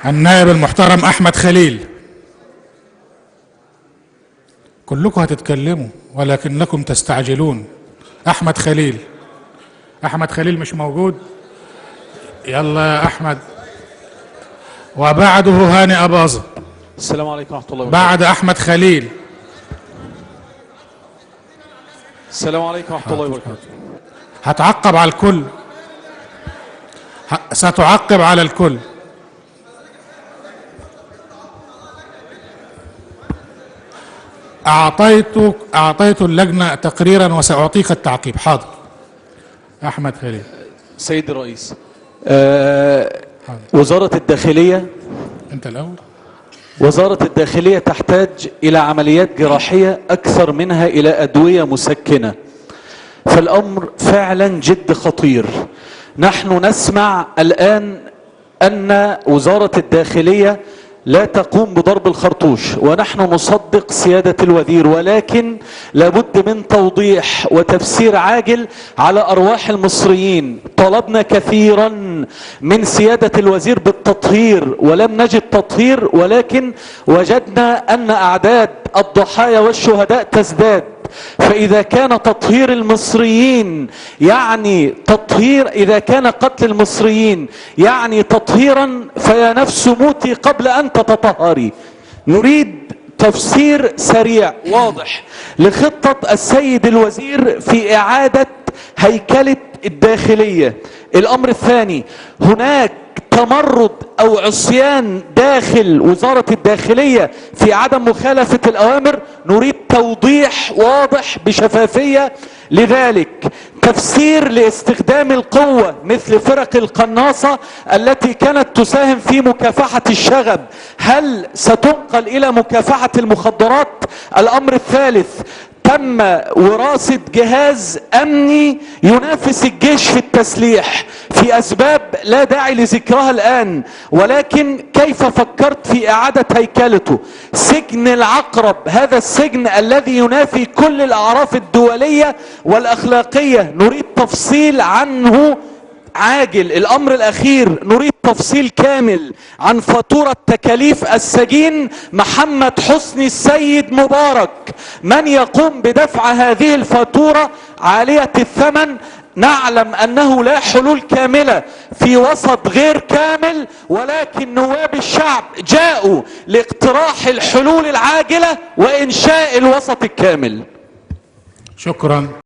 النائب المحترم أحمد خليل. كلكم هتتكلموا ولكنكم تستعجلون. أحمد خليل. أحمد خليل مش موجود. يلا يا أحمد. وبعده هاني أباظة. السلام عليكم ورحمة الله وبركاته. بعد أحمد خليل. السلام عليكم ورحمة الله وبركاته. هتعقب على الكل. ستعقب على الكل. أعطيت اللجنة تقريرا وسأعطيك التعقيب. حاضر. أحمد خليل. سيد الرئيس، وزارة الداخلية، أنت الأول. وزارة الداخلية تحتاج إلى عمليات جراحية أكثر منها إلى أدوية مسكنة، فالأمر فعلا جد خطير. نحن نسمع الآن أن وزارة الداخلية لا تقوم بضرب الخرطوش، ونحن نصدق سيادة الوزير، ولكن لابد من توضيح وتفسير عاجل على أرواح المصريين. طلبنا كثيرا من سيادة الوزير بالتطهير ولم نجد تطهير، ولكن وجدنا أن أعداد الضحايا والشهداء تزداد. فإذا كان تطهير المصريين يعني تطهير، إذا كان قتل المصريين يعني تطهيرا، فيا نفس موتي قبل أن تتطهري. نريد تفسير سريع واضح لخطة السيد الوزير في إعادة هيكلة الداخلية. الأمر الثاني، هناك تمرد أو عصيان داخل وزارة الداخلية في عدم مخالفة الأوامر. نريد توضيح واضح بشفافية لذلك. تفسير لاستخدام القوة مثل فرق القناصة التي كانت تساهم في مكافحة الشغب، هل ستنقل إلى مكافحة المخدرات؟ الأمر الثالث، تم وراثة جهاز أمني ينافس الجيش في التسليح في أسباب لا داعي لذكرها الآن، ولكن كيف فكرت في إعادة هيكلته؟ سجن العقرب، هذا السجن الذي ينافي كل الأعراف الدولية والأخلاقية، نريد تفصيل عنه عاجل. الأمر الأخير، نريد تفصيل كامل عن فاتورة تكاليف السجين محمد حسني السيد مبارك. من يقوم بدفع هذه الفاتورة عالية الثمن؟ نعلم أنه لا حلول كاملة في وسط غير كامل، ولكن نواب الشعب جاءوا لاقتراح الحلول العاجلة وإنشاء الوسط الكامل. شكرا.